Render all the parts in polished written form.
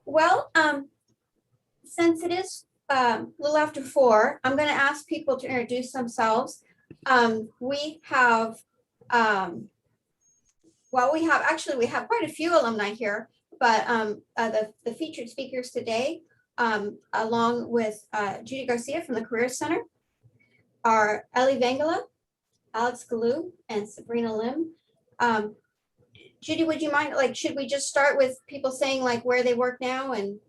Well, since it is a little after 4, I'm going to ask people to introduce themselves. We have, well, we have quite a few alumni here, but the featured speakers today, along with Judy Garcia from the Career Center, are Ellie Vangela, Alex Galou, and Sabrina Lim. Judy, would you mind, like, should we just start with people saying like where they work now? And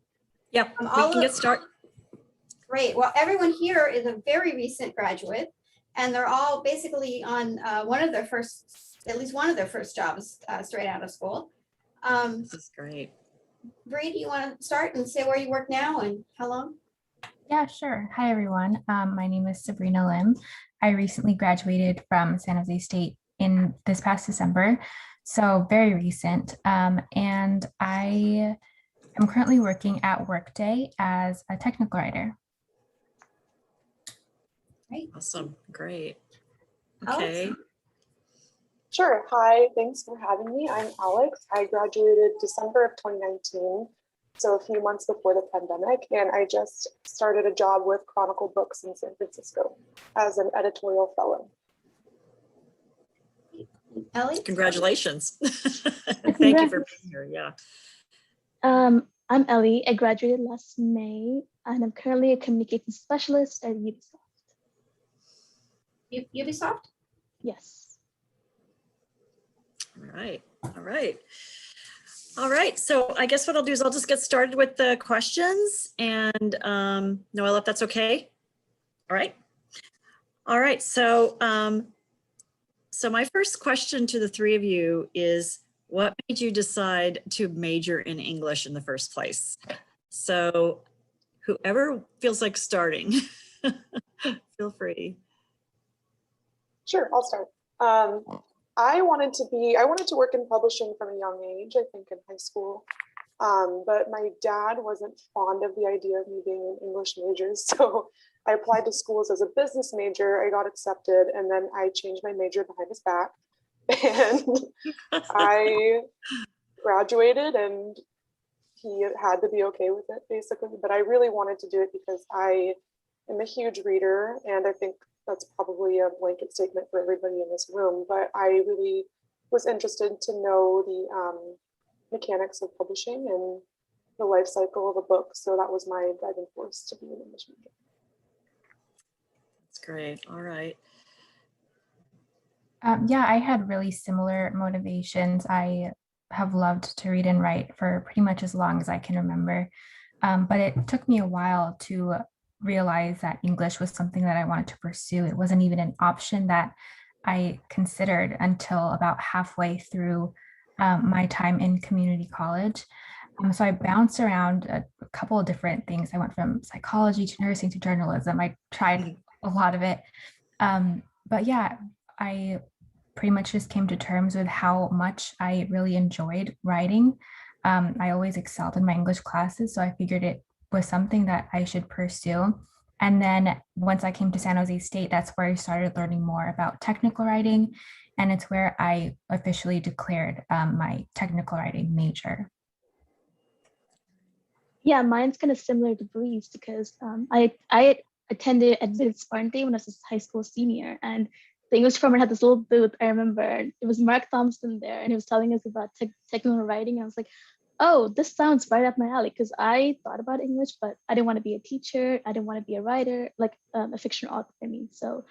Yep, we can get started. Great. Well, everyone here is a very recent graduate, and they're all basically on at least one of their first jobs straight out of school. This is great. Bree, do you want to start and say where you work now and how long? Yeah, sure. Hi, everyone. My name is Sabrina Lim. I recently graduated from San Jose State in this past December, so very recent. And I am currently working at Workday as a technical writer. Great. Awesome. Great. Alex? Okay. Sure. Hi, thanks for having me. I'm Alex. I graduated December of 2019, so a few months before the pandemic, and I just started a job with Chronicle Books in San Francisco as an editorial fellow. Ellie? Congratulations. Thank you for being here. Yeah. I'm Ellie. I graduated last May, and I'm currently a communications specialist at Ubisoft. Ubisoft? Yes. All right. All right. All right. So I guess what I'll do is I'll just get started with the questions, and Noella, if that's okay. All right. All right. So so my first question to the three of you is, what made you decide to major in English in the first place? So whoever feels like starting, feel free. Sure, I'll start. I wanted to work in publishing from a young age, I think in high school. But my dad wasn't fond of the idea of me being an English major. So I applied to schools as a business major. I got accepted, and then I changed my major behind his back. And I graduated, and he had to be okay with it, basically. But I really wanted to do it because I am a huge reader, and I think that's probably a blanket statement for everybody in this room, but I really was interested to know the mechanics of publishing and the life cycle of a book. So that was my driving force to be an English major. That's great. All right. Yeah, I had really similar motivations. I have loved to read and write for pretty much as long as I can remember. But it took me a while to realize that English was something that I wanted to pursue. It wasn't even an option that I considered until about halfway through my time in community college. So I bounced around a couple of different things. I went from psychology to nursing to journalism. I tried a lot of it. But yeah, I pretty much just came to terms with how much I really enjoyed writing. I always excelled in my English classes, so I figured it was something that I should pursue. And then once I came to San Jose State, that's where I started learning more about technical writing. And it's where I officially declared my technical writing major. Yeah, mine's kind of similar to Bree's because I attended Advanced Spartan when I was a high school senior, and the English department had this little booth. I remember it was Mark Thompson there, and he was telling us about technical writing. And I was like, oh, this sounds right up my alley, because I thought about English, but I didn't want to be a teacher. I didn't want to be a writer, like a fiction author, I mean. So,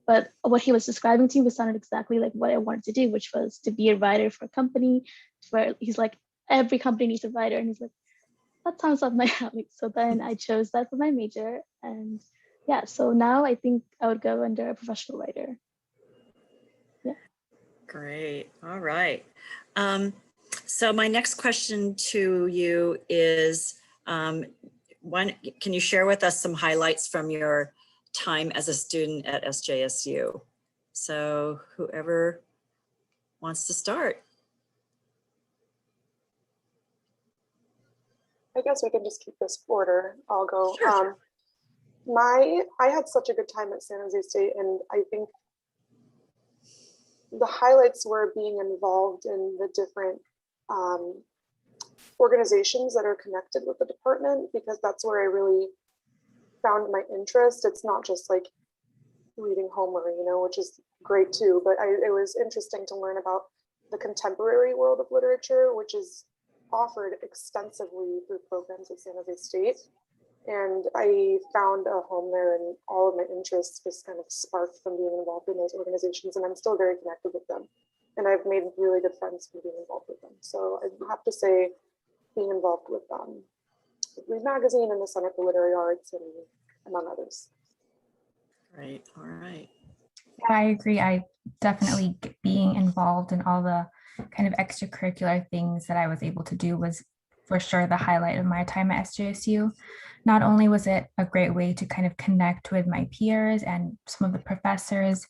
but what he was describing to me was sounded exactly like what I wanted to do, which was to be a writer for a company. Where he's like, every company needs a writer, and he's like, that sounds up my alley. So then I chose that for my major, and yeah. So now I think I would go under a professional writer. Yeah. Great. All right. So my next question to you is, can you share with us some highlights from your time as a student at SJSU? So whoever wants to start. I guess we can just keep this order. I'll go. Sure. I had such a good time at San Jose State, and I think the highlights were being involved in the different organizations that are connected with the department, because that's where I really found my interest. It's not just like reading Homer, you know, which is great too, but it was interesting to learn about the contemporary world of literature, which is offered extensively through programs at San Jose State. And I found a home there, and all of my interests just kind of sparked from being involved in those organizations, and I'm still very connected with them. And I've made really good friends from being involved with them. So I have to say, being involved with Read Magazine and the Center for Literary Arts, and among others. Great. All right. I agree. I definitely being involved in all the kind of extracurricular things that I was able to do was for sure the highlight of my time at SJSU. Not only was it a great way to kind of connect with my peers and some of the professors,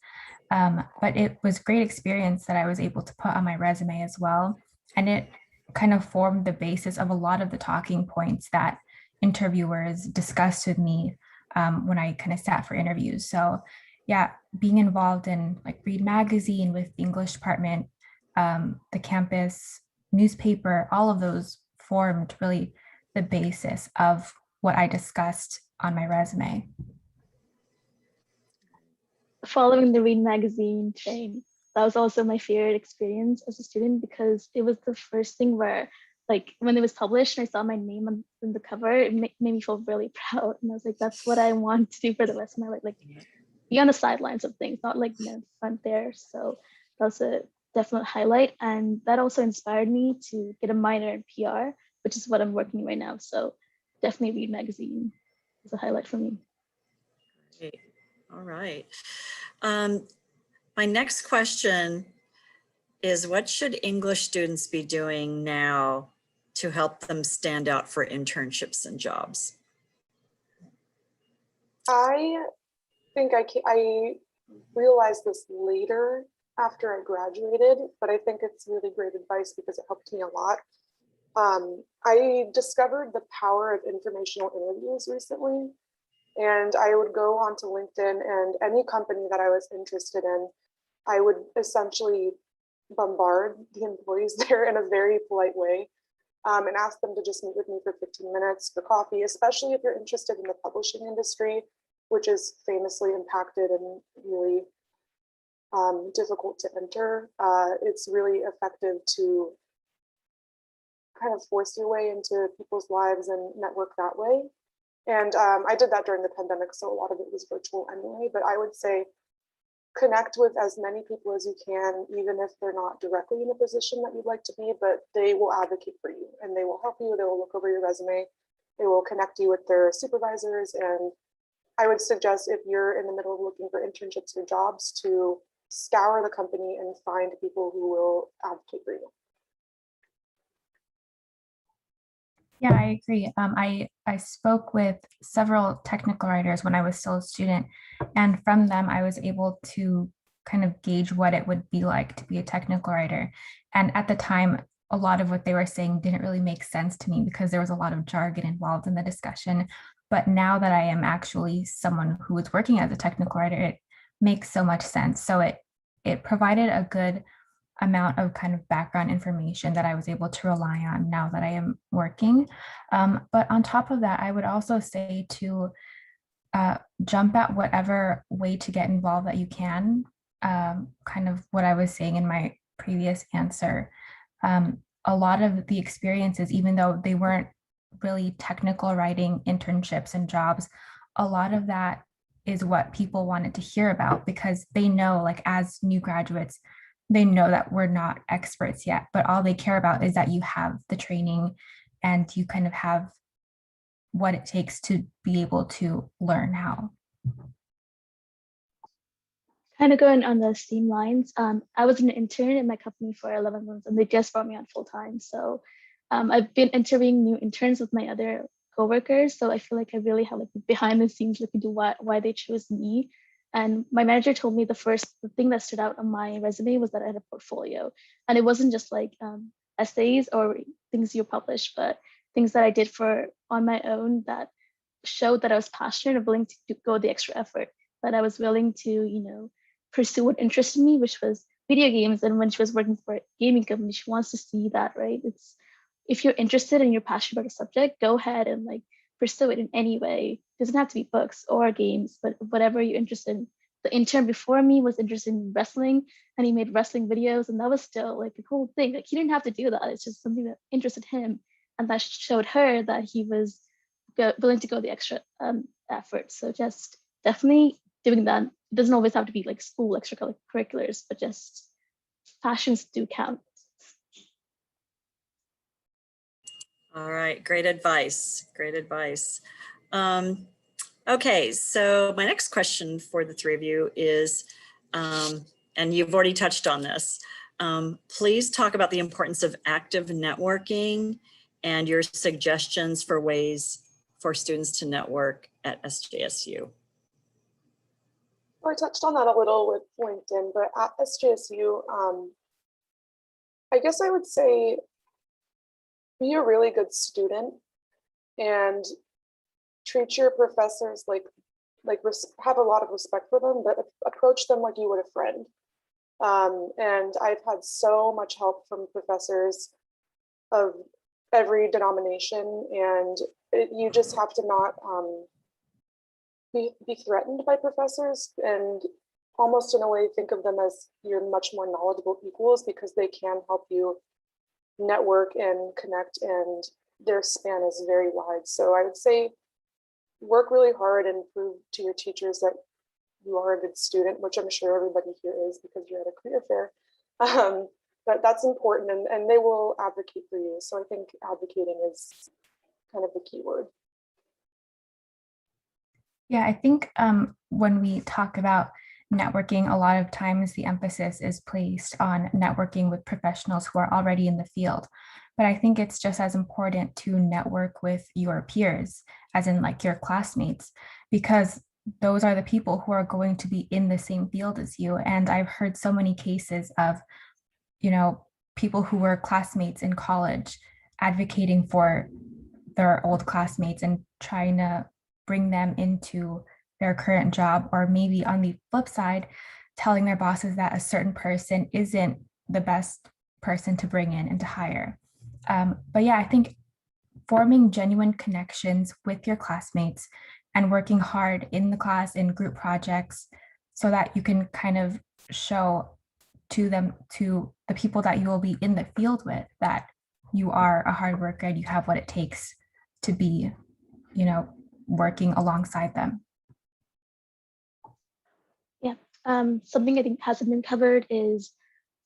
but it was great experience that I was able to put on my resume as well. And it kind of formed the basis of a lot of the talking points that interviewers discussed with me when I kind of sat for interviews. So yeah, being involved in like Read Magazine with the English department, the campus newspaper, all of those formed really the basis of what I discussed on my resume. Following the Read Magazine thing, that was also my favorite experience as a student, because it was the first thing where, like, when it was published and I saw my name on the cover, it made me feel really proud. And I was like, that's what I want to do for the rest of my life, like be on the sidelines of things, not like, you know, front there. So that was a definite highlight. And that also inspired me to get a minor in PR, which is what I'm working right now. So definitely Read Magazine is a highlight for me. Great. All right. My next question is, what should English students be doing now to help them stand out for internships and jobs? I think I realized this later after I graduated, but I think it's really great advice because it helped me a lot. I discovered the power of informational interviews recently, and I would go onto LinkedIn, and any company that I was interested in, I would essentially bombard the employees there in a very polite way, and ask them to just meet with me for 15 minutes for coffee, especially if you're interested in the publishing industry, which is famously impacted and really difficult to enter. It's really effective to kind of force your way into people's lives and network that way. And I did that during the pandemic, so a lot of it was virtual anyway, but I would say connect with as many people as you can, even if they're not directly in a position that you'd like to be, but they will advocate for you and they will help you. They will look over your resume. They will connect you with their supervisors. And I would suggest, if you're in the middle of looking for internships or jobs, to scour the company and find people who will advocate for you. Yeah, I agree. I spoke with several technical writers when I was still a student, and from them I was able to kind of gauge what it would be like to be a technical writer. And at the time, a lot of what they were saying didn't really make sense to me because there was a lot of jargon involved in the discussion. But now that I am actually someone who is working as a technical writer, it makes so much sense. So it provided a good amount of kind of background information that I was able to rely on now that I am working. But on top of that, I would also say to jump at whatever way to get involved that you can. Kind of what I was saying in my previous answer. A lot of the experiences, even though they weren't really technical writing internships and jobs, a lot of that is what people wanted to hear about, because they know, like, as new graduates, they know that we're not experts yet, but all they care about is that you have the training and you kind of have what it takes to be able to learn how. Kind of going on the same lines, I was an intern in my company for 11 months and they just brought me on full time. So I've been interviewing new interns with my other coworkers. So I feel like I really have like behind the scenes look into why they chose me. And my manager told me the thing that stood out on my resume was that I had a portfolio. And it wasn't just like essays or things you publish, but things that I did on my own that showed that I was passionate and willing to go the extra effort, that I was willing to, pursue what interested me, which was video games. And when she was working for a gaming company, she wants to see that, right? if you're interested and you're passionate about a subject, go ahead and like pursue it in any way. It doesn't have to be books or games, but whatever you're interested in. The intern before me was interested in wrestling, and he made wrestling videos, and that was still like a cool thing. Like he didn't have to do that. It's just something that interested him, and that showed her that he was willing to go the extra effort. So just definitely doing that. It doesn't always have to be like school extracurriculars, but just passions do count. All right, great advice, great advice. Okay, so my next question for the three of you is, and you've already touched on this, please talk about the importance of active networking and your suggestions for ways for students to network at SJSU. Well, I touched on that a little with LinkedIn, but at SJSU, I guess I would say be a really good student and treat your professors like have a lot of respect for them, but approach them like you would a friend. And I've had so much help from professors of every denomination, and you just have to not be threatened by professors, and almost in a way think of them as your much more knowledgeable equals, because they can help you network and connect, and their span is very wide. So I would say work really hard and prove to your teachers that you are a good student, which I'm sure everybody here is because you're at a career fair. But that's important, and they will advocate for you. So I think advocating is kind of the key word. Yeah, I think when we talk about networking, a lot of times the emphasis is placed on networking with professionals who are already in the field. But I think it's just as important to network with your peers, as in like your classmates, because those are the people who are going to be in the same field as you. And I've heard so many cases of, you know, people who were classmates in college advocating for their old classmates and trying to bring them into their current job, or maybe on the flip side, telling their bosses that a certain person isn't the best person to bring in and to hire. But yeah, I think forming genuine connections with your classmates and working hard in the class in group projects so that you can kind of show to them, to the people that you will be in the field with, that you are a hard worker and you have what it takes to be, you know, working alongside them. Yeah, something I think hasn't been covered is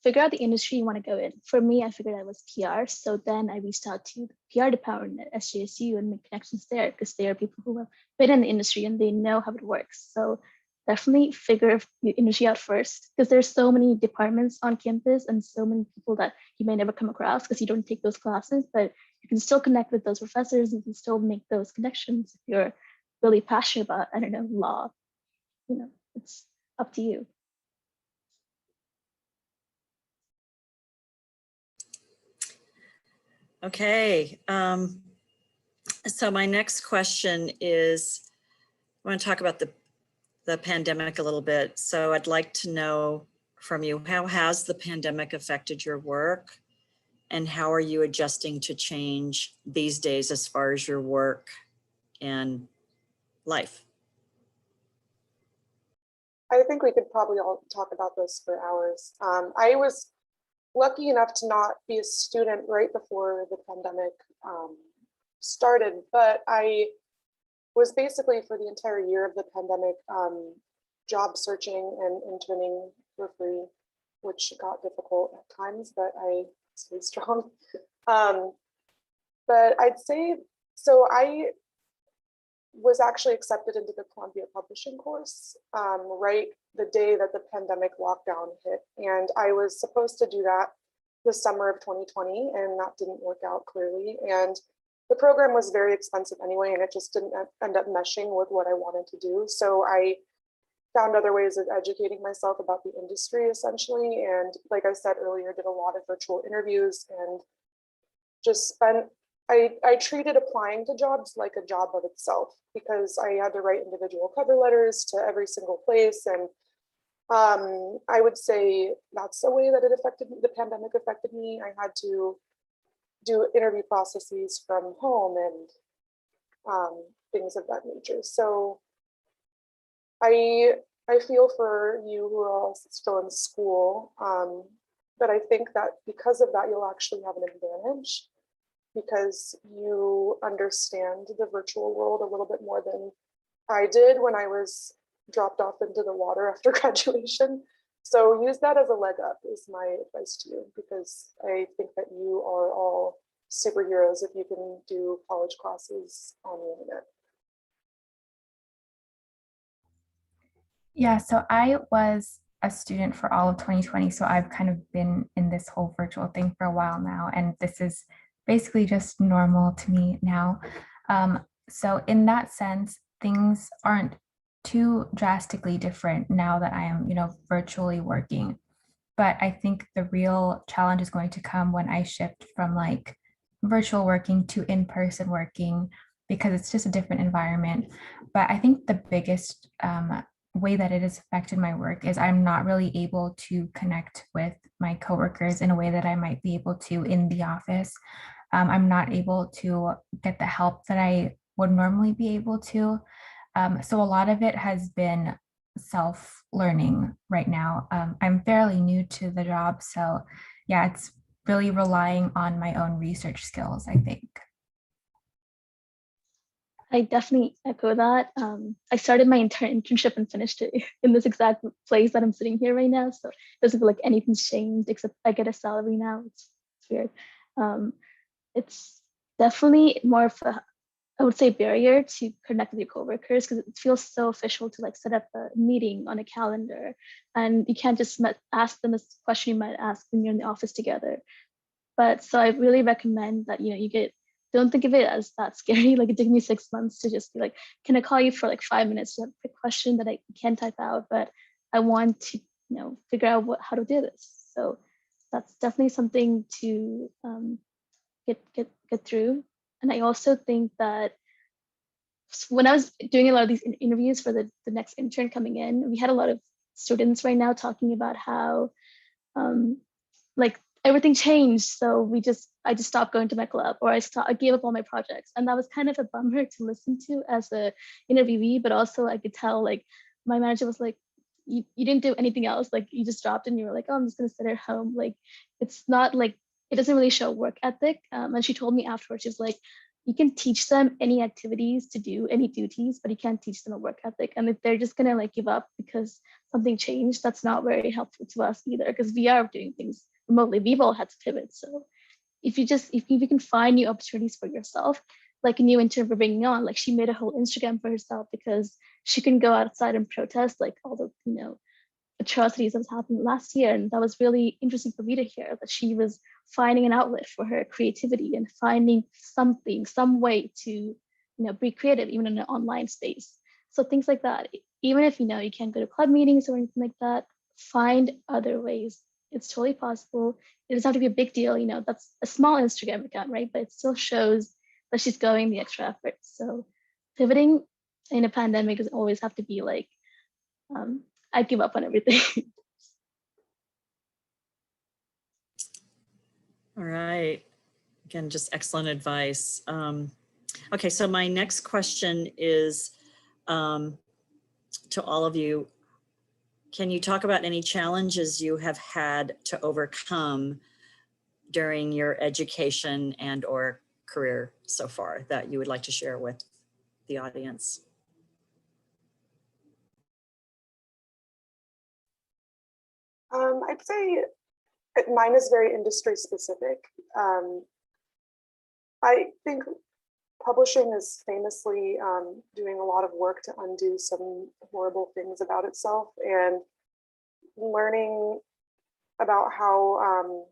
figure out the industry you want to go in. For me, I figured I was PR. So then I reached out to the PR department at SJSU and made connections there, because they are people who have been in the industry and they know how it works. So definitely figure the industry out first, because there's so many departments on campus and so many people that you may never come across because you don't take those classes, but you can still connect with those professors. You can still make those connections if you're really passionate about, I don't know, law. You know, it's up to you. Okay, so my next question is, I want to talk about the pandemic a little bit. So I'd like to know from you, how has the pandemic affected your work, and how are you adjusting to change these days as far as your work and life? I think we could probably all talk about this for hours. I was lucky enough to not be a student right before the pandemic started, but I was basically for the entire year of the pandemic job searching and interning for free, which got difficult at times, but I stayed strong. But I'd say, so I was actually accepted into the Columbia publishing course right the day that the pandemic lockdown hit. And I was supposed to do that the summer of 2020, and that didn't work out clearly. And the program was very expensive anyway, and it just didn't end up meshing with what I wanted to do. So I found other ways of educating myself about the industry essentially. And like I said earlier, did a lot of virtual interviews and just spent, I treated applying to jobs like a job of itself, because I had to write individual cover letters to every single place. And I would say that's the way that it affected me. The pandemic affected me. I had to do interview processes from home and things of that nature. So I feel for you who are all still in school, but I think that because of that, you'll actually have an advantage because you understand the virtual world a little bit more than I did when I was dropped off into the water after graduation. So use that as a leg up is my advice to you, because I think that you are all superheroes if you can do college classes on the internet. Yeah, so I was a student for all of 2020, so I've kind of been in this whole virtual thing for a while now, and this is basically just normal to me now. So in that sense, things aren't too drastically different now that I am, virtually working. But I think the real challenge is going to come when I shift from like virtual working to in-person working, because it's just a different environment. But I think the biggest way that it has affected my work is I'm not really able to connect with my coworkers in a way that I might be able to in the office. I'm not able to get the help that I would normally be able to. So a lot of it has been self-learning right now. I'm fairly new to the job, so yeah, it's really relying on my own research skills, I think. I definitely echo that. I started my internship and finished it in this exact place that I'm sitting here right now. So it doesn't feel like anything's changed except I get a salary now. It's weird. It's definitely more of a, I would say, barrier to connect with your coworkers because it feels so official to like set up a meeting on a calendar, and you can't just ask them a question you might ask when you're in the office together. But so I really recommend that don't think of it as that scary. Like it took me 6 months to just be like, can I call you for like 5 minutes to have a quick question that I can't type out, but I want to figure out how to do this. So that's definitely something to get through. And I also think that when I was doing a lot of these interviews for the next intern coming in, we had a lot of students right now talking about how like everything changed. So I just stopped going to my club, or I gave up all my projects. And that was kind of a bummer to listen to as a interviewee, but also I could tell like my manager was like, you didn't do anything else. Like you just dropped and you were like, oh, I'm just gonna sit at home. Like it's not like, it doesn't really show work ethic. And she told me afterwards, she was like, you can teach them any activities to do, any duties, but you can't teach them a work ethic. And if they're just gonna like give up because something changed, that's not very helpful to us either, because we are doing things remotely. We've all had to pivot. So if you can find new opportunities for yourself, like a new intern we're bringing on, like she made a whole Instagram for herself because she can go outside and protest like all the atrocities that was happening last year. And that was really interesting for me to hear that she was finding an outlet for her creativity and finding some way to be creative even in an online space. So things like that, even if you can't go to club meetings or anything like that, find other ways. It's totally possible. It doesn't have to be a big deal. That's a small Instagram account, right? But it still shows that she's going the extra effort. So pivoting in a pandemic doesn't always have to be like, I give up on everything. All right. Again, just excellent advice. Okay, so my next question is to all of you. Can you talk about any challenges you have had to overcome during your education and or career so far that you would like to share with the audience? I'd say mine is very industry specific. I think publishing is famously doing a lot of work to undo some horrible things about itself, and learning about how,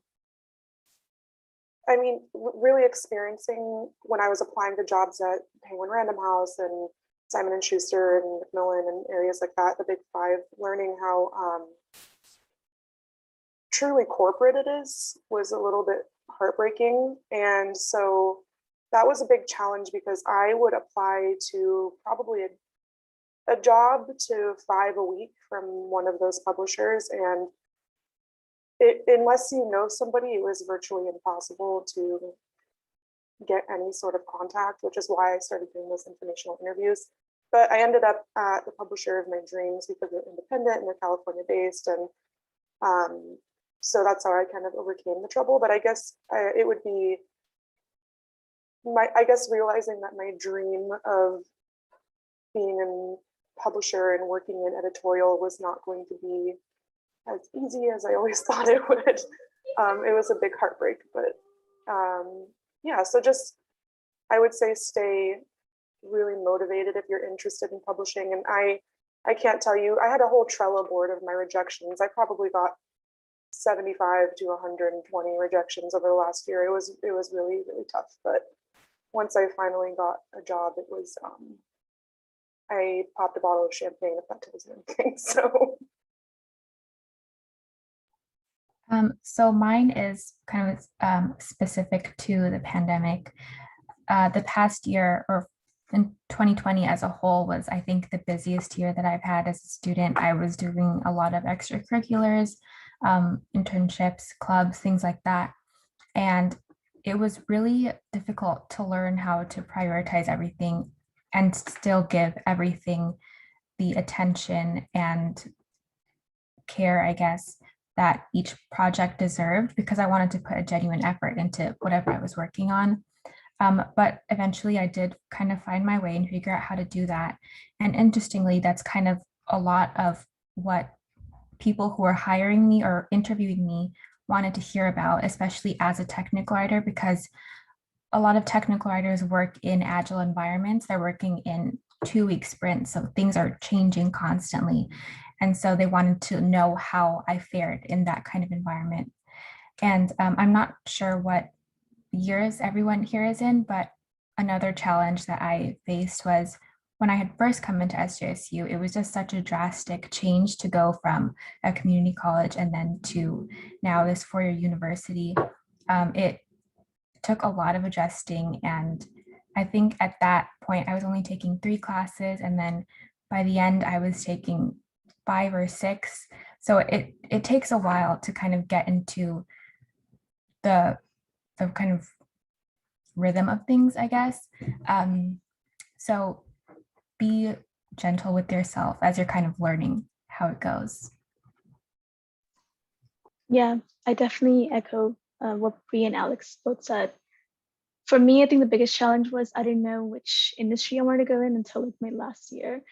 really experiencing when I was applying to jobs at Penguin Random House and Simon & Schuster and Macmillan and areas like that, the Big Five, learning how truly corporate it is was a little bit heartbreaking. And so that was a big challenge because I would apply to probably a job to 5 a week from one of those publishers. And unless you know somebody, it was virtually impossible to get any sort of contact, which is why I started doing those informational interviews. But I ended up at the publisher of my dreams because they're independent and they're California based. And so that's how I kind of overcame the trouble. But I guess it would be I guess realizing that my dream of being a publisher and working in editorial was not going to be as easy as I always thought it would. It was a big heartbreak, but yeah, so just, I would say stay really motivated if you're interested in publishing. And I can't tell you, I had a whole Trello board of my rejections. I probably got 75 to 120 rejections over the last year. It was really, really tough. But once I finally got a job, it was, I popped a bottle of champagne, if that tells you anything. So. So mine is kind of specific to the pandemic. The past year, or in 2020 as a whole, was, I think, the busiest year that I've had as a student. I was doing a lot of extracurriculars, internships, clubs, things like that. And it was really difficult to learn how to prioritize everything and still give everything the attention and care, I guess, that each project deserved, because I wanted to put a genuine effort into whatever I was working on. But eventually I did kind of find my way and figure out how to do that. And interestingly, that's kind of a lot of what people who are hiring me or interviewing me wanted to hear about, especially as a technical writer, because a lot of technical writers work in agile environments. They're working in 2-week sprints, so things are changing constantly. And so they wanted to know how I fared in that kind of environment. And I'm not sure what years everyone here is in, but another challenge that I faced was when I had first come into SJSU, it was just such a drastic change to go from a community college and then to now this 4-year university. It took a lot of adjusting. And I think at that point, I was only taking 3 classes. And then by the end, I was taking 5 or 6. So it takes a while to kind of get into the kind of rhythm of things, I guess. So be gentle with yourself as you're kind of learning how it goes. Yeah, I definitely echo what Bree and Alex both said. For me, I think the biggest challenge was I didn't know which industry I wanted to go in until like my last year.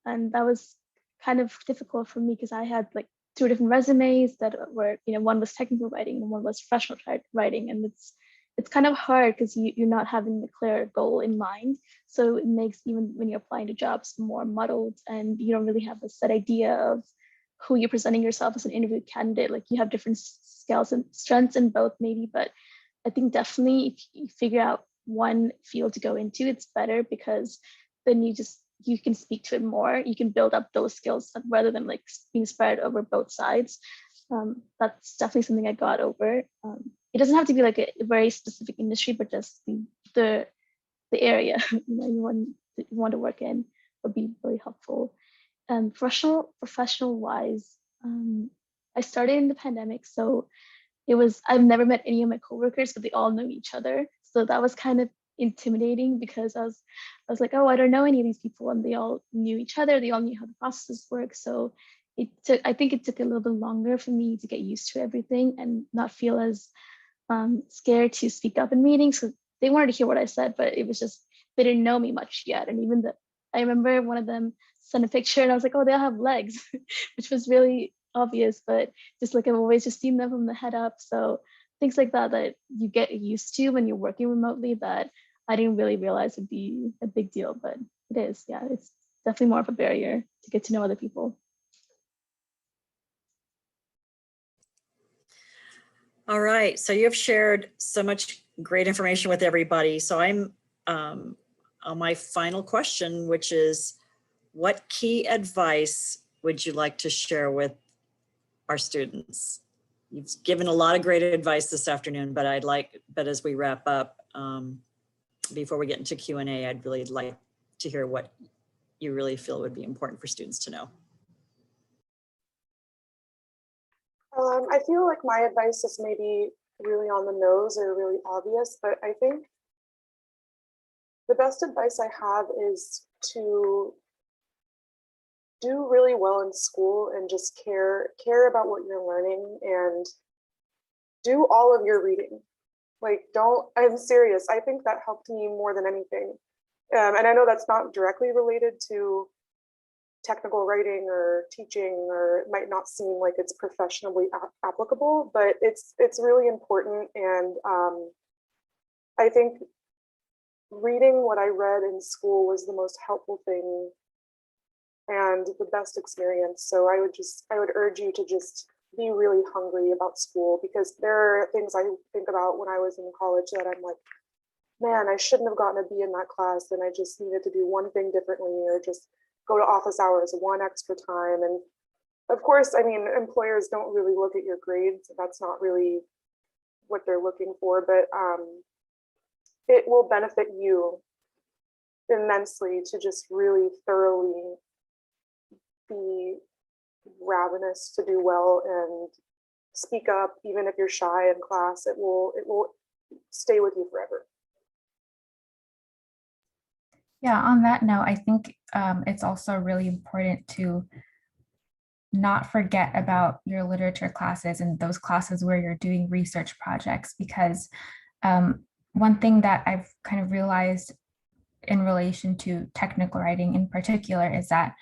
And that was kind of difficult for me because I had like 2 different resumes that were, one was technical writing and one was professional writing. And it's kind of hard because you're not having a clear goal in mind. So it makes, even when you're applying to jobs, more muddled, and you don't really have a set idea of who you're presenting yourself as an interview candidate. Like you have different skills and strengths in both maybe, but I think definitely if you figure out one field to go into, it's better, because then you can speak to it more. You can build up those skills rather than like being spread over both sides. That's definitely something I got over. It doesn't have to be like a very specific industry, but just the area you want to work in would be really helpful. Professional wise, I started in the pandemic, so I've never met any of my coworkers, but they all know each other. So that was kind of intimidating because I was like, oh, I don't know any of these people, and they all knew each other. They all knew how the processes work. So I think it took a little bit longer for me to get used to everything and not feel as scared to speak up in meetings. So they wanted to hear what I said, but it was just, they didn't know me much yet. And even I remember one of them sent a picture and I was like, oh, they all have legs, which was really obvious, but just like I've always just seen them from the head up. So things like that you get used to when you're working remotely, that I didn't really realize would be a big deal, but it is. Yeah, it's definitely more of a barrier to get to know other people. All right, so you have shared so much great information with everybody. So I'm on my final question, which is, what key advice would you like to share with our students? You've given a lot of great advice this afternoon, but as we wrap up, before we get into Q&A, I'd really like to hear what you really feel would be important for students to know. I feel like my advice is maybe really on the nose or really obvious, but I think best advice I have is to do really well in school and just care about what you're learning and do all of your reading. Like, I'm serious. I think that helped me more than anything. And I know that's not directly related to technical writing or teaching, or it might not seem like it's professionally applicable, but it's really important. And I think reading what I read in school was the most helpful thing and the best experience. So I would urge you to just be really hungry about school, because there are things I think about when I was in college that I'm like, man, I shouldn't have gotten a B in that class, and I just needed to do one thing differently, or just go to office hours one extra time. And of course, I mean, employers don't really look at your grades. That's not really what they're looking for, but it will benefit you immensely to just really thoroughly be ravenous to do well and speak up, even if you're shy in class. It will stay with you forever. Yeah, on that note, I think it's also really important to not forget about your literature classes and those classes where you're doing research projects, because one thing that I've kind of realized in relation to technical writing in particular is that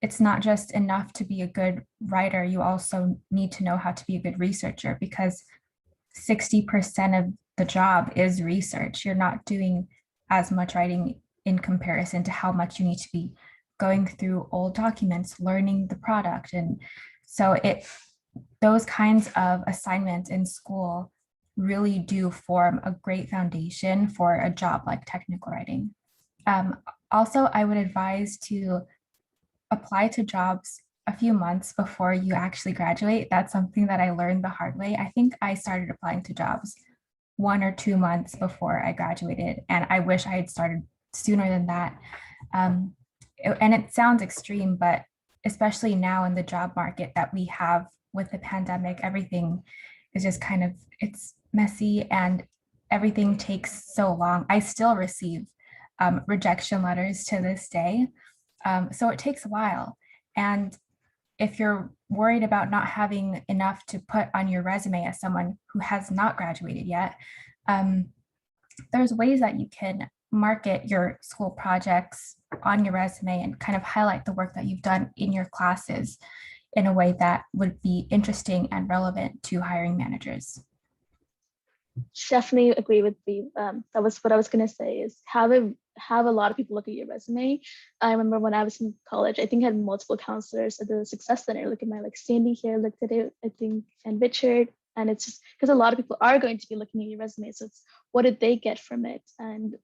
it's not just enough to be a good writer, you also need to know how to be a good researcher, because 60% of the job is research. You're not doing as much writing in comparison to how much you need to be going through old documents, learning the product. And so those kinds of assignments in school really do form a great foundation for a job like technical writing. Also, I would advise to apply to jobs a few months before you actually graduate. That's something that I learned the hard way. I think I started applying to jobs 1 or 2 months before I graduated, and I wish I had started sooner than that. And it sounds extreme, but especially now in the job market that we have with the pandemic, everything is just kind of, it's messy and everything takes so long. I still receive rejection letters to this day. So it takes a while. And if you're worried about not having enough to put on your resume as someone who has not graduated yet, there's ways that you can market your school projects on your resume and kind of highlight the work that you've done in your classes in a way that would be interesting and relevant to hiring managers. Definitely agree with you. That was what I was going to say, is have a lot of people look at your resume. I remember when I was in college, I think I had multiple counselors at the Success Center look at my, like Sandy here looked at it, I think, and Richard. And it's just because a lot of people are going to be looking at your resume. So it's, what did they get from it? And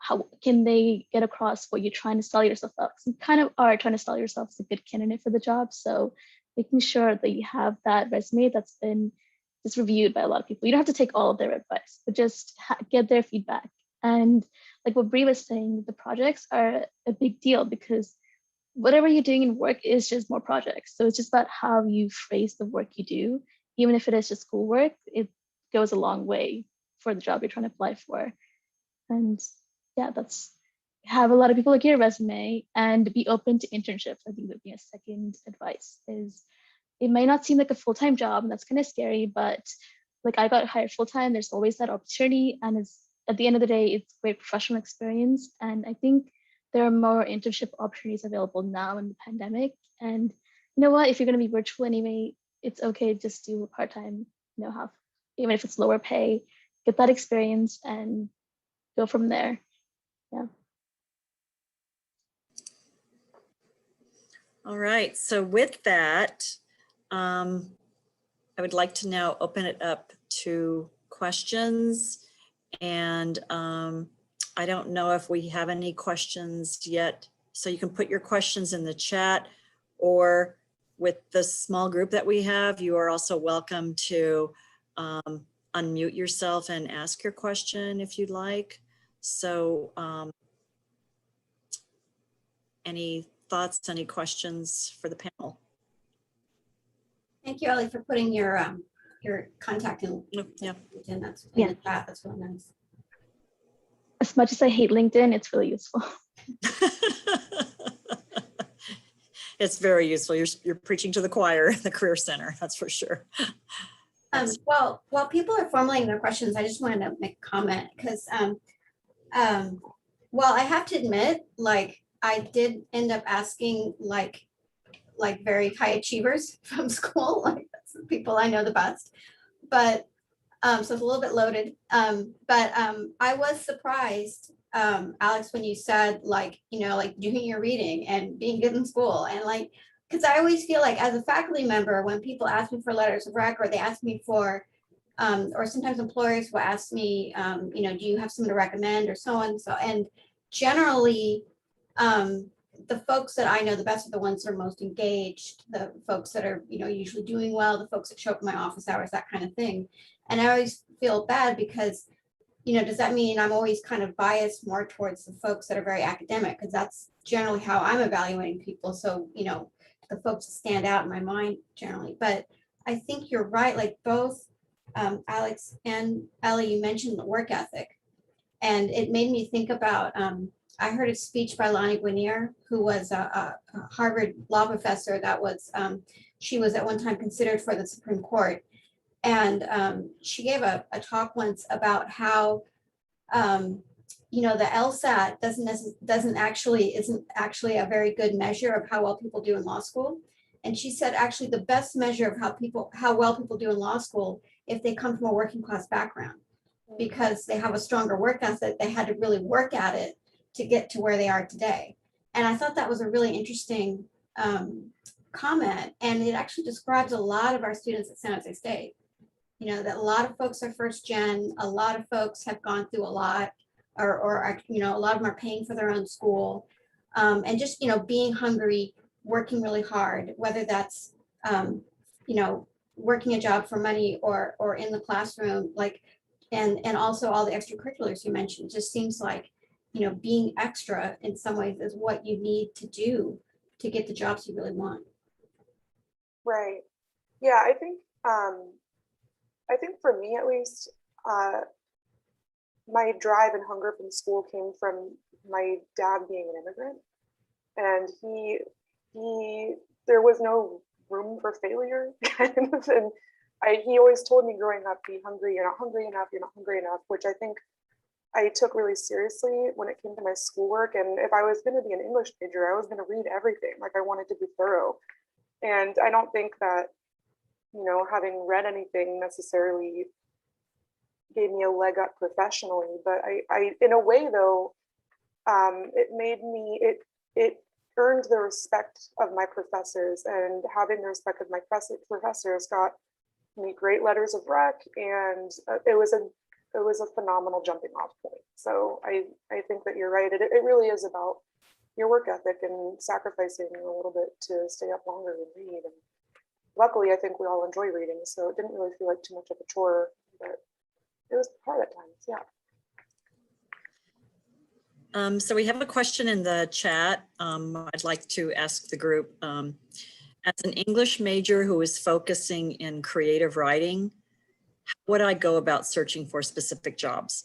how can they get across what you're trying to sell yourself up? So you kind of are trying to sell yourself as a good candidate for the job. So making sure that you have that resume that's been just reviewed by a lot of people. You don't have to take all of their advice, but just get their feedback. And like what Bree was saying, the projects are a big deal, because whatever you're doing in work is just more projects. So it's just about how you phrase the work you do. Even if it is just schoolwork, it goes a long way for the job you're trying to apply for. And yeah, that's, have a lot of people look at your resume and be open to internships. I think that would be a second advice. Is it might not seem like a full-time job, and that's kind of scary, but like I got hired full-time, there's always that opportunity, and it's, at the end of the day, it's great professional experience. And I think there are more internship opportunities available now in the pandemic. And you know what, if you're going to be virtual anyway, it's okay, just do a part-time, you know, have, even if it's lower pay, get that experience and go from there. Yeah. All right, so with that, I would like to now open it up to questions. And I don't know if we have any questions yet. So you can put your questions in the chat, or with the small group that we have, you are also welcome to unmute yourself and ask your question if you'd like. So any thoughts, any questions for the panel? Thank you, Ellie, for putting your contact in. Yeah. That's in Yeah. the chat. That's really nice. as much as I hate LinkedIn, it's really useful. It's very useful. You're preaching to the choir in the Career Center, that's for sure. Well, while people are formulating their questions, I just wanted to make a comment because well, I have to admit, like I did end up asking like very high achievers from school, like that's the people I know the best. But so it's a little bit loaded. But I was surprised, Alex, when you said like, you know, like doing your reading and being good in school and like, because I always feel like as a faculty member, when people ask me for letters of rec or they ask me for, or sometimes employers will ask me, you know, do you have someone to recommend or so on. So, and generally, the folks that I know the best are the ones that are most engaged, the folks that are, you know, usually doing well, the folks that show up in my office hours, that kind of thing. And I always feel bad because, you know, does that mean I'm always kind of biased more towards the folks that are very academic? Because that's generally how I'm evaluating people. So, you know, the folks that stand out in my mind generally. But I think you're right, like both Alex and Ellie, you mentioned the work ethic. And it made me think about, I heard a speech by Lonnie Guinier, who was a Harvard law professor that was, she was at one time considered for the Supreme Court. And she gave a talk once about how, you know, the LSAT isn't actually a very good measure of how well people do in law school. And she said, actually, the best measure of how well people do in law school, if they come from a working class background, because they have a stronger work ethic, they had to really work at it to get to where they are today. And I thought that was a really interesting comment. And it actually describes a lot of our students at San Jose State. You know, that a lot of folks are first gen, a lot of folks have gone through a lot, or you know, a lot of them are paying for their own school. And just, you know, being hungry, working really hard, whether that's, you know, working a job for money or in the classroom, like, and also all the extracurriculars you mentioned, just seems like, you know, being extra in some ways is what you need to do to get the jobs you really want. Right. Yeah, I think for me at least, my drive and hunger from school came from my dad being an immigrant, and there was no room for failure, and he always told me growing up, be hungry, you're not hungry enough, you're not hungry enough, which I think I took really seriously when it came to my schoolwork. And if I was going to be an English major, I was going to read everything. Like I wanted to be thorough. And I don't think that, you know, having read anything necessarily gave me a leg up professionally. But I in a way though, it earned the respect of my professors, and having the respect of my professors got me great letters of rec, and it was a phenomenal jumping off point. So I think that you're right. It really is about your work ethic and sacrificing a little bit to stay up longer and read. And luckily, I think we all enjoy reading, so it didn't really feel like too much of a chore, but it was hard at times. Yeah. So we have a question in the chat. I'd like to ask the group, as an English major who is focusing in creative writing, how would I go about searching for specific jobs?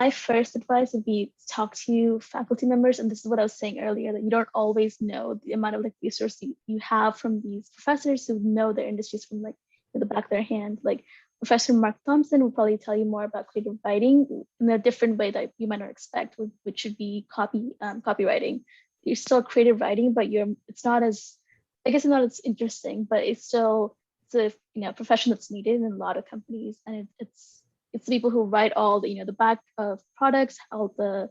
My first advice would be talk to faculty members. And this is what I was saying earlier, that you don't always know the amount of like resources you have from these professors who know their industries from like the back of their hand. Like Professor Mark Thompson will probably tell you more about creative writing in a different way that you might not expect, which should be copywriting. You're still creative writing, but it's not as, I guess it's not as interesting, but it's a profession that's needed in a lot of companies. And it's the people who write all the, the back of products, all the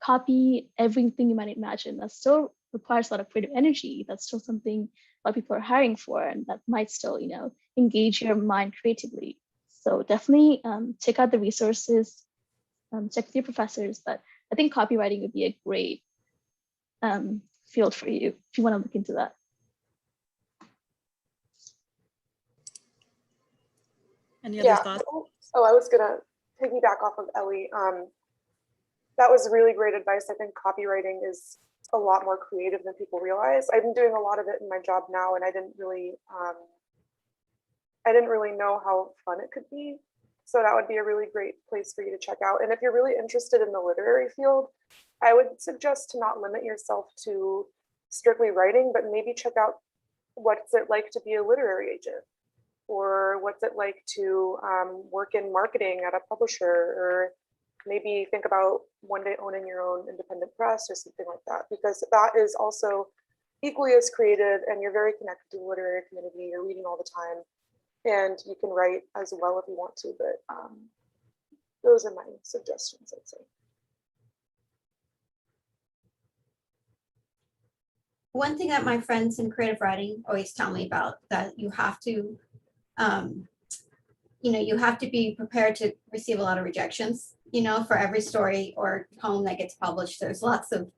copy, everything you might imagine. That still requires a lot of creative energy. That's still something a lot of people are hiring for, and that might still, engage your mind creatively. So definitely check out the resources, check with your professors. But I think copywriting would be a great field for you if you want to look into that. Any other thoughts? Oh, I was gonna piggyback off of Ellie. That was really great advice. I think copywriting is a lot more creative than people realize. I've been doing a lot of it in my job now, and I didn't really know how fun it could be. So that would be a really great place for you to check out. And if you're really interested in the literary field, I would suggest to not limit yourself to strictly writing, but maybe check out what's it like to be a literary agent, or what's it like to work in marketing at a publisher, or maybe think about one day owning your own independent press or something like that, because that is also equally as creative, and you're very connected to the literary community. You're reading all the time, and you can write as well if you want to, but those are my suggestions, I'd say. One thing that my friends in creative writing always tell me about, that you have to, you have to be prepared to receive a lot of rejections, for every story or poem that gets published. There's lots of,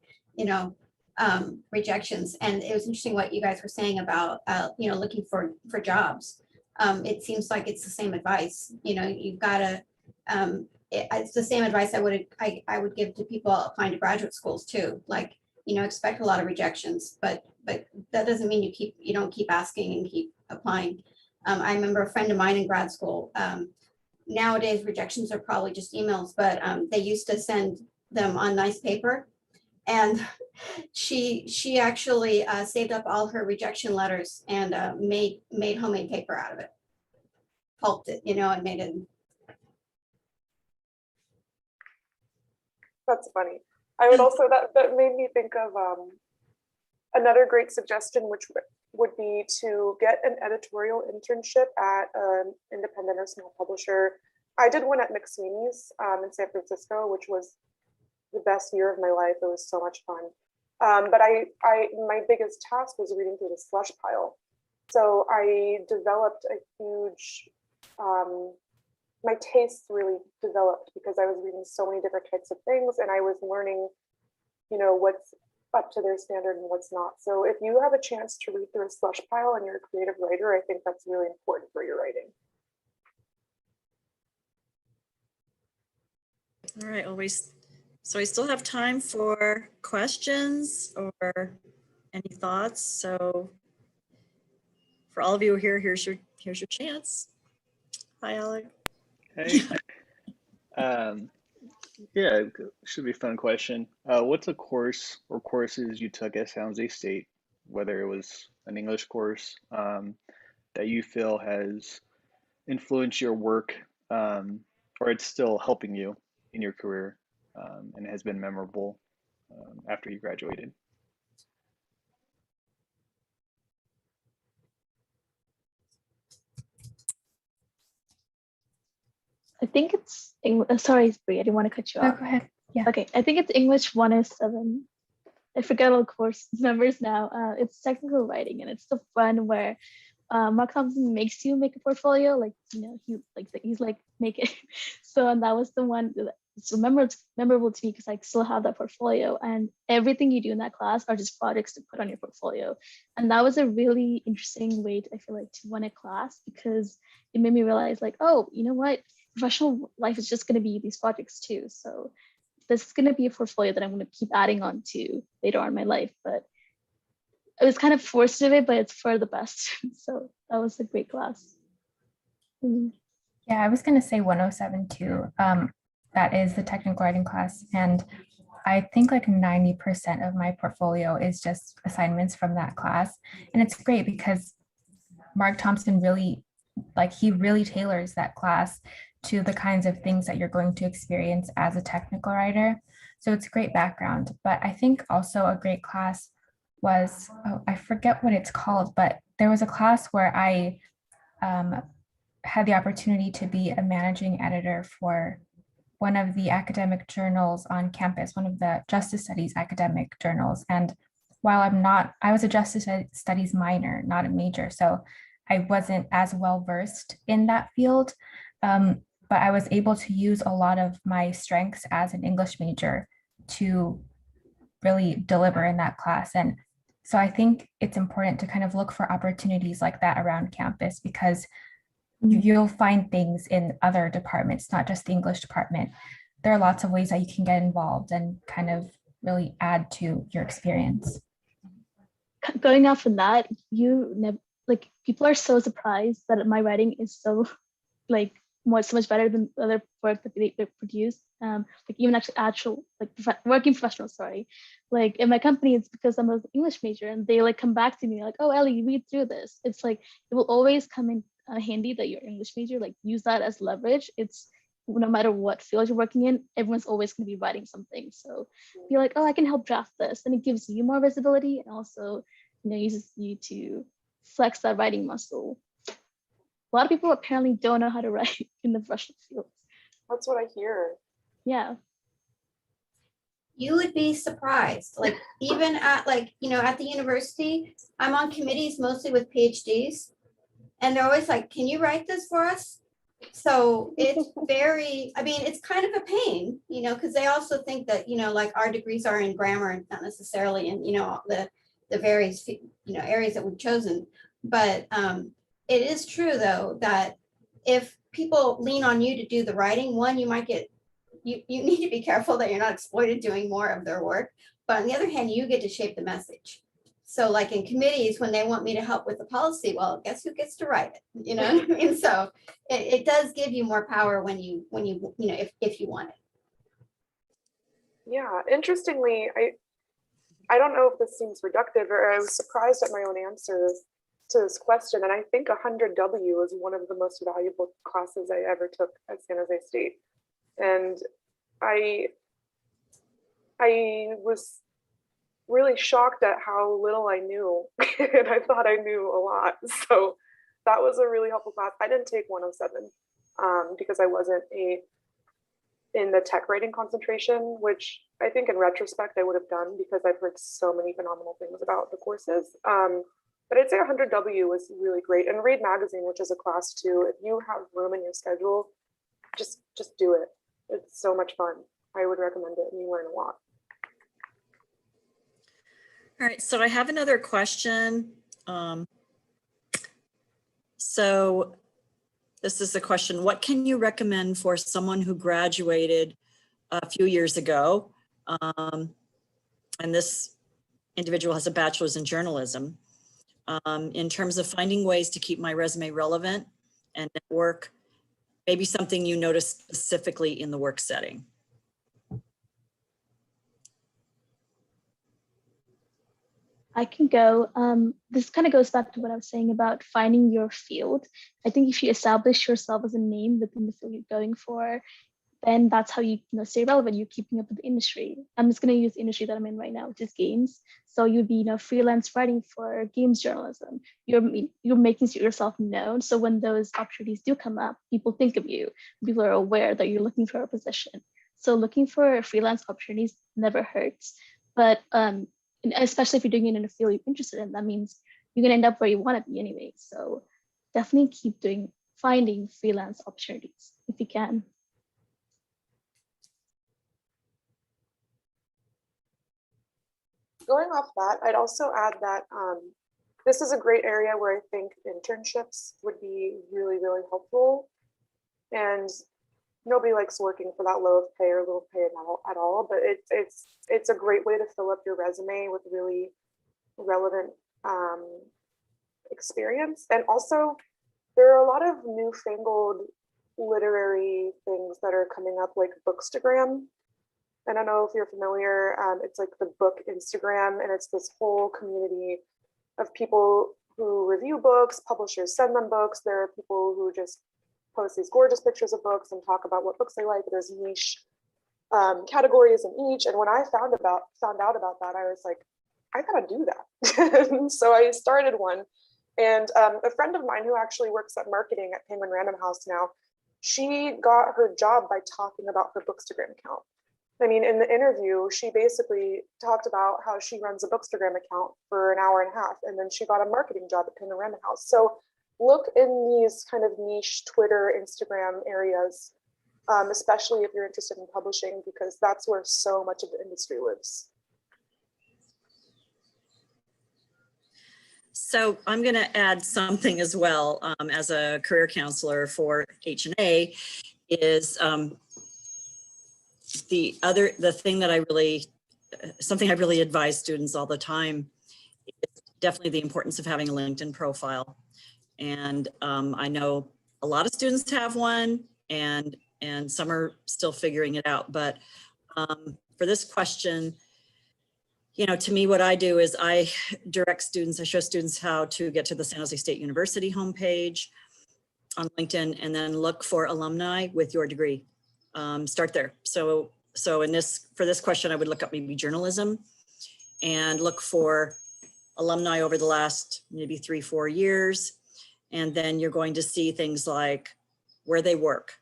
rejections. And it was interesting what you guys were saying about, looking for jobs. It seems like it's the same advice, you've got to, it's the same advice I would give to people applying to graduate schools too. Like, expect a lot of rejections, but that doesn't mean you don't keep asking and keep applying. I remember a friend of mine in grad school. Nowadays, rejections are probably just emails, but they used to send them on nice paper, and she actually saved up all her rejection letters and made homemade paper out of it, pulped it, and made it. That's funny. I would also, that made me think of another great suggestion, which would be to get an editorial internship at an independent or small publisher. I did one at McSweeney's in San Francisco, which was the best year of my life. It was so much fun. But my biggest task was reading through the slush pile. So I developed a huge, my tastes really developed because I was reading so many different types of things, and I was learning, what's up to their standard and what's not. So if you have a chance to read through a slush pile and you're a creative writer, I think that's really important for your writing. All right, so we still have time for questions or any thoughts. So for all of you here, here's your chance. Hi, Alec. Hey. Yeah, it should be a fun question. What's a course or courses you took at San Jose State, whether it was an English course, that you feel has influenced your work, or it's still helping you in your career, and has been memorable after you graduated? I think it's sorry, Bree, I didn't want to cut you Oh, off. go ahead. Yeah. Okay, I think it's English 107. I forget all course numbers now. It's technical writing, and it's the fun where Mark Thompson makes you make a portfolio, like he's like make it. So, and that was the one that's memorable to me because I still have that portfolio, and everything you do in that class are just projects to put on your portfolio. And that was a really interesting way I feel like to run a class, because it made me realize like, oh, you know what, professional life is just going to be these projects too. So this is going to be a portfolio that I'm going to keep adding on to later on in my life. But I was kind of forced to do it, but it's for the best. So that was a great class. Yeah, I was going to say 107 too. That is the technical writing class. And I think like 90% of my portfolio is just assignments from that class. And it's great because Mark Thompson really tailors that class to the kinds of things that you're going to experience as a technical writer. So it's great background. But I think also a great class was, I forget what it's called, but there was a class where I had the opportunity to be a managing editor for one of the academic journals on campus, one of the justice studies academic journals. And while I was a justice studies minor, not a major, so I wasn't as well versed in that field, but I was able to use a lot of my strengths as an English major to really deliver in that class. And so I think it's important to kind of look for opportunities like that around campus, because you'll find things in other departments, not just the English department. There are lots of ways that you can get involved and kind of really add to your experience. Going off of that, people are so surprised that my writing is so like so much better than other work that they produce. Like even actual like working professionals, sorry. Like in my company, it's because I'm an English major, and they like come back to me like, oh, Ellie, read through this. It's like it will always come in handy that you're English major. Like use that as leverage. It's no matter what field you're working in, everyone's always going to be writing something. So be like, oh, I can help draft this, and it gives you more visibility, and also uses you to flex that writing muscle. A lot of people apparently don't know how to write in the professional fields. That's what I hear. Yeah. You would be surprised, like even at at the university, I'm on committees mostly with PhDs, and they're always like, can you write this for us? So it's it's kind of a pain, because they also think that, like our degrees are in grammar and not necessarily in, the various, areas that we've chosen. But it is true though, that if people lean on you to do the writing, one, you might get, you need to be careful that you're not exploited doing more of their work. But on the other hand, you get to shape the message. So like in committees, when they want me to help with the policy, well, guess who gets to write it? You know what I mean? So it does give you more power when you if you want it. Yeah, interestingly, I don't know if this seems reductive, or I was surprised at my own answer to this question. And I think 100W was one of the most valuable classes I ever took at San Jose State. And I was really shocked at how little I knew. And I thought I knew a lot. So that was a really helpful class. I didn't take 107 because I wasn't in the tech writing concentration, which I think in retrospect I would have done because I've heard so many phenomenal things about the courses. But I'd say 100W was really great. And Read Magazine, which is a class too, if you have room in your schedule, just do it. It's so much fun. I would recommend it, and you learn a lot. All right, so I have another question. So this is the question: what can you recommend for someone who graduated a few years ago? And this individual has a bachelor's in journalism. In terms of finding ways to keep my resume relevant and network, maybe something you noticed specifically in the work setting. I can go. This kind of goes back to what I was saying about finding your field. I think if you establish yourself as a name within the field you're going for, then that's how you stay relevant. You're keeping up with the industry. I'm just going to use the industry that I'm in right now, which is games. So you'd be freelance writing for games journalism. You're making yourself known. So when those opportunities do come up, people think of you. People are aware that you're looking for a position. So looking for freelance opportunities never hurts. But especially if you're doing it in a field you're interested in, that means you're going to end up where you want to be anyway. So definitely keep finding freelance opportunities if you can. Going off that, I'd also add that this is a great area where I think internships would be really, really helpful. And nobody likes working for that low of pay or little pay at all, but it's a great way to fill up your resume with really relevant experience. And also, there are a lot of newfangled literary things that are coming up, like Bookstagram. I don't know if you're familiar. It's like the book Instagram, and it's this whole community of people who review books. Publishers send them books. There are people who just post these gorgeous pictures of books and talk about what books they like. There's niche categories in each. And when I found out about that, I was like, I gotta do that. So I started one. And a friend of mine who actually works at marketing at Penguin Random House now, she got her job by talking about her Bookstagram account. I mean, in the interview, she basically talked about how she runs a Bookstagram account for an hour and a half, and then she got a marketing job at Penguin Random House. So look in these kind of niche Twitter, Instagram areas, especially if you're interested in publishing, because that's where so much of the industry lives. So I'm going to add something as well as a career counselor for H&A is something I really advise students all the time is definitely the importance of having a LinkedIn profile. And I know a lot of students have one, and some are still figuring it out. But for this question, you know, to me, what I do is I direct students, I show students how to get to the San Jose State University homepage on LinkedIn, and then look for alumni with your degree. Start there. So for this question, I would look up maybe journalism and look for alumni over the last maybe 3-4 years. And then you're going to see things like where they work,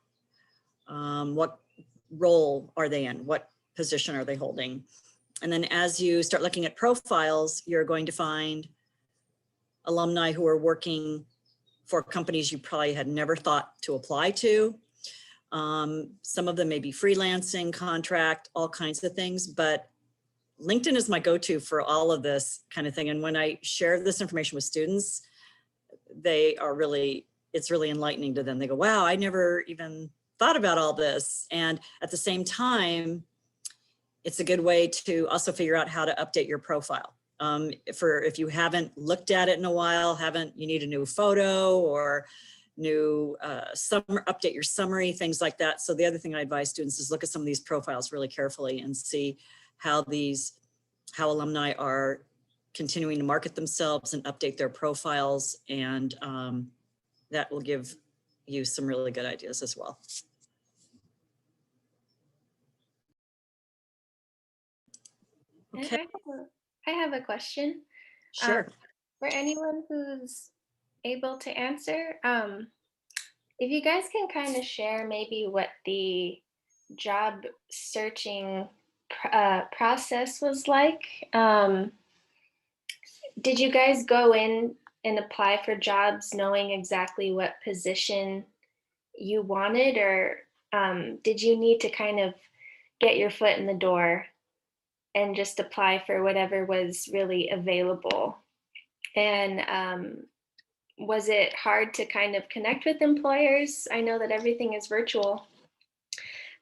what role are they in, what position are they holding. And then as you start looking at profiles, you're going to find alumni who are working for companies you probably had never thought to apply to. Some of them may be freelancing, contract, all kinds of things, but LinkedIn is my go-to for all of this kind of thing. And when I share this information with students, it's really enlightening to them. They go, wow, I never even thought about all this. And at the same time, it's a good way to also figure out how to update your profile. If you haven't looked at it in a while, you need a new photo or new update your summary, things like that. So the other thing I advise students is look at some of these profiles really carefully and see how alumni are continuing to market themselves and update their profiles. And that will give you some really good ideas as well. Okay. I have a question. Sure. For anyone who's able to answer, if you guys can kind of share maybe what the job searching process was like. Did you guys go in and apply for jobs knowing exactly what position you wanted, or did you need to kind of get your foot in the door and just apply for whatever was really available? And was it hard to kind of connect with employers? I know that everything is virtual,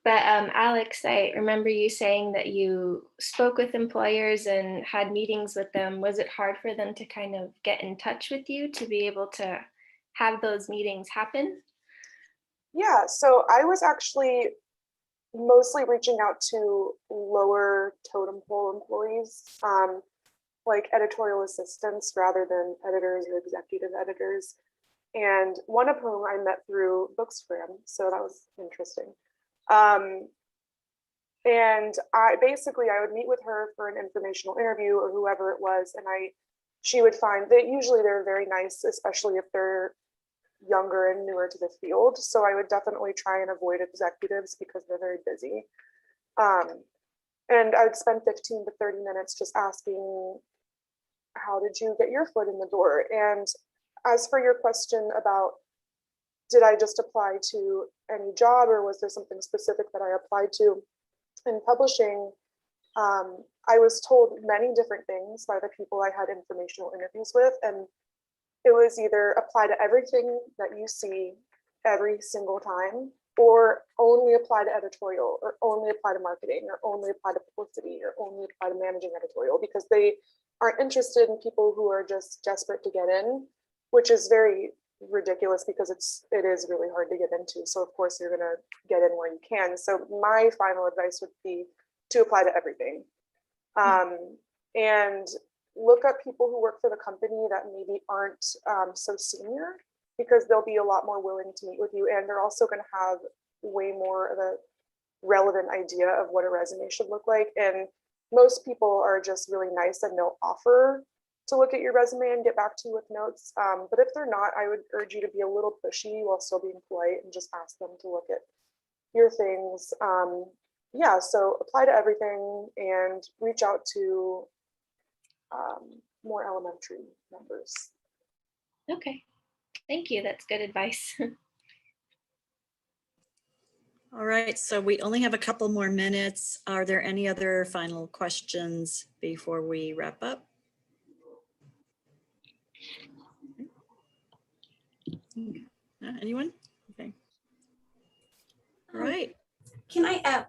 but Alex, I remember you saying that you spoke with employers and had meetings with them. Was it hard for them to kind of get in touch with you to be able to have those meetings happen? Yeah, so I was actually mostly reaching out to lower totem pole employees, like editorial assistants rather than editors or executive editors. And one of whom I met through Bookstagram, so that was interesting. And I would meet with her for an informational interview or whoever it was, and she would find that usually they're very nice, especially if they're younger and newer to the field. So I would definitely try and avoid executives because they're very busy. And I would spend 15 to 30 minutes just asking, how did you get your foot in the door? And as for your question about, did I just apply to any job or was there something specific that I applied to? In publishing, I was told many different things by the people I had informational interviews with, and it was either apply to everything that you see every single time, or only apply to editorial, or only apply to marketing, or only apply to publicity, or only apply to managing editorial, because they aren't interested in people who are just desperate to get in, which is very ridiculous because it is really hard to get into. So of course you're gonna get in where you can. So my final advice would be to apply to everything. And look up people who work for the company that maybe aren't so senior, because they'll be a lot more willing to meet with you, and they're also going to have way more of a relevant idea of what a resume should look like. And most people are just really nice and they'll offer to look at your resume and get back to you with notes. But if they're not, I would urge you to be a little pushy while still being polite and just ask them to look at your things. Yeah, so apply to everything and reach out to more elementary members. Okay, thank you. That's good advice. All right, so we only have a couple more minutes. Are there any other final questions before we wrap up? Anyone? Okay. All right. Can I add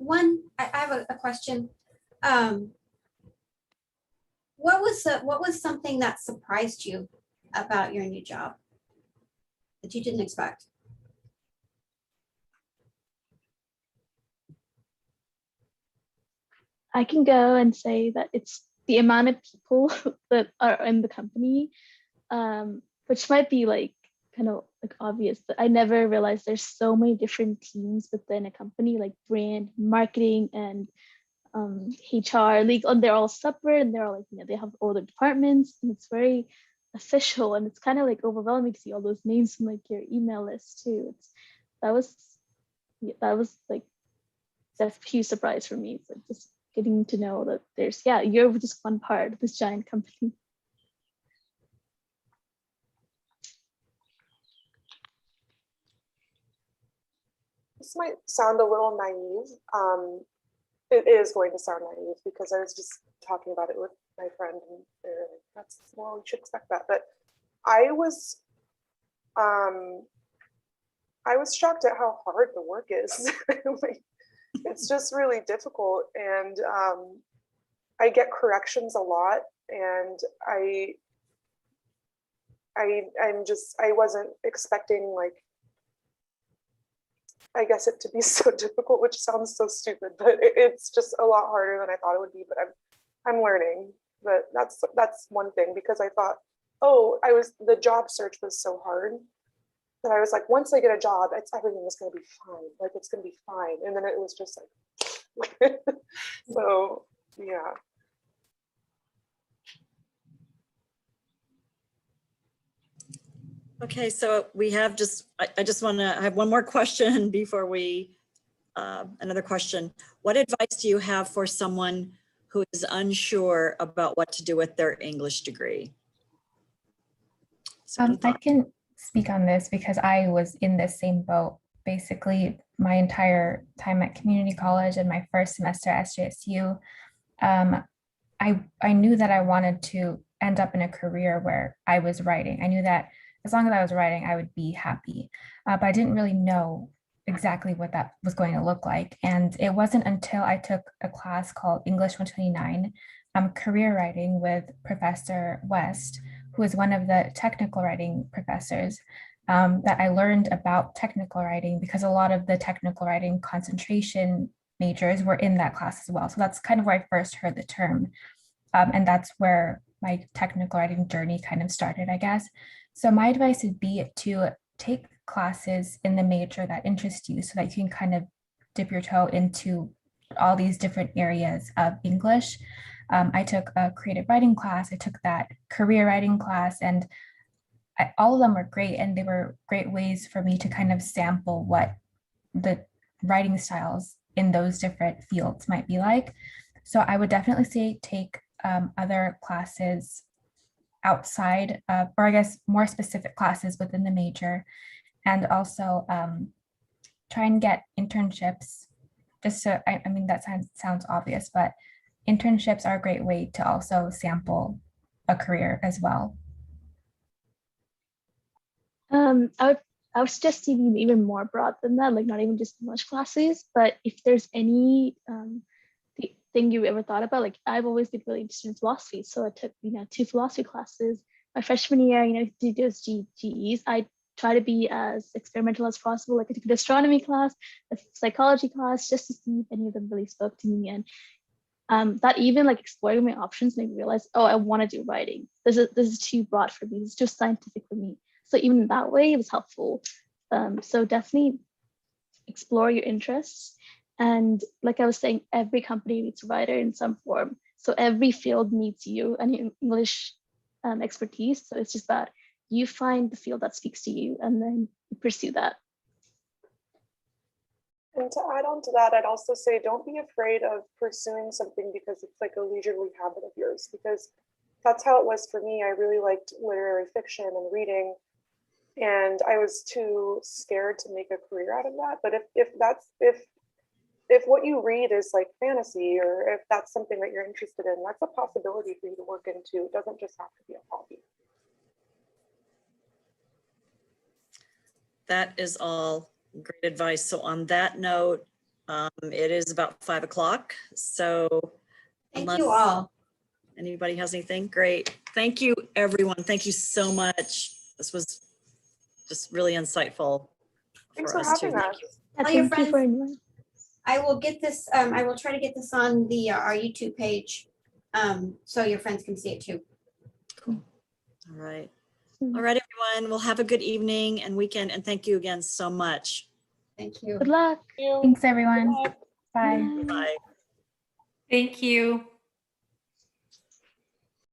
I have a question. What was something that surprised you about your new job that you didn't expect? I can go and say that it's the amount of people that are in the company, which might be like kind of like obvious, but I never realized there's so many different teams within a company, like brand, marketing, and HR, legal, and they're all separate, and they're all like, you know, they have all their departments, and it's very official, and it's kind of like overwhelming to see all those names from like your email list too. That was like that's a huge surprise for me. It's like just getting to know that there's, yeah, you're just one part of this giant company. This might sound a little naive. It is going to sound naive because I was just talking about it with my friend, and they're like, "That's, well, you should expect that." But I was shocked at how hard the work is. Like, it's just really difficult, and I get corrections a lot, and I wasn't expecting, like, I guess it to be so difficult, which sounds so stupid, but it's just a lot harder than I thought it would be. But I'm learning. But that's one thing, because I thought, oh, the job search was so hard that I was like, once I get a job, everything is going to be fine. Like, it's going to be fine. And then it was just like, so yeah. Okay, so we have I just want to have one more question before another question. What advice do you have for someone who is unsure about what to do with their English degree? So I can speak on this because I was in the same boat. Basically, my entire time at community college and my first semester at SJSU, I knew that I wanted to end up in a career where I was writing. I knew that as long as I was writing, I would be happy. But I didn't really know exactly what that was going to look like. And it wasn't until I took a class called English 129, career writing with Professor West, who is one of the technical writing professors, that I learned about technical writing, because a lot of the technical writing concentration majors were in that class as well. So that's kind of where I first heard the term. And that's where my technical writing journey kind of started, I guess. So my advice would be to take classes in the major that interest you so that you can kind of dip your toe into all these different areas of English. I took a creative writing class, I took that career writing class, and all of them were great. And they were great ways for me to kind of sample what the writing styles in those different fields might be like. So I would definitely say take other classes outside of, or I guess more specific classes within the major, and also try and get internships. Just to, I mean, that sounds obvious, but internships are a great way to also sample a career as well. I would suggest even more broad than that, like not even just English classes, but if there's any thing you ever thought about, like I've always been really interested in philosophy, so I took 2 philosophy classes my freshman year. To do those GEs, I try to be as experimental as possible. Like I took an astronomy class, a psychology class, just to see if any of them really spoke to me. And that even like exploring my options made me realize, oh, I want to do writing. This is too broad for me. It's too scientific for me. So even in that way, it was helpful. So definitely explore your interests. And like I was saying, every company needs a writer in some form. So every field needs you and your English expertise. So it's just that you find the field that speaks to you and then you pursue that. And to add on to that, I'd also say don't be afraid of pursuing something because it's like a leisurely habit of yours, because that's how it was for me. I really liked literary fiction and reading, and I was too scared to make a career out of that. But if what you read is like fantasy, or if that's something that you're interested in, that's a possibility for you to work into. It doesn't just have to be a hobby. That is all great advice. So on that note, it is about 5 o'clock. So Thank you all. Anybody has anything? Great. Thank you, everyone. Thank you so much. This was just really insightful. Thanks for having us. Tell your Thank you for friends. inviting. I will get this, I will try to get this on the, our YouTube page, so your friends can see it too. Cool. All right. All right, everyone. We'll have a good evening and weekend, and thank you again so much. Thank you. Good luck. Thanks, everyone. Bye. Bye. Thank you.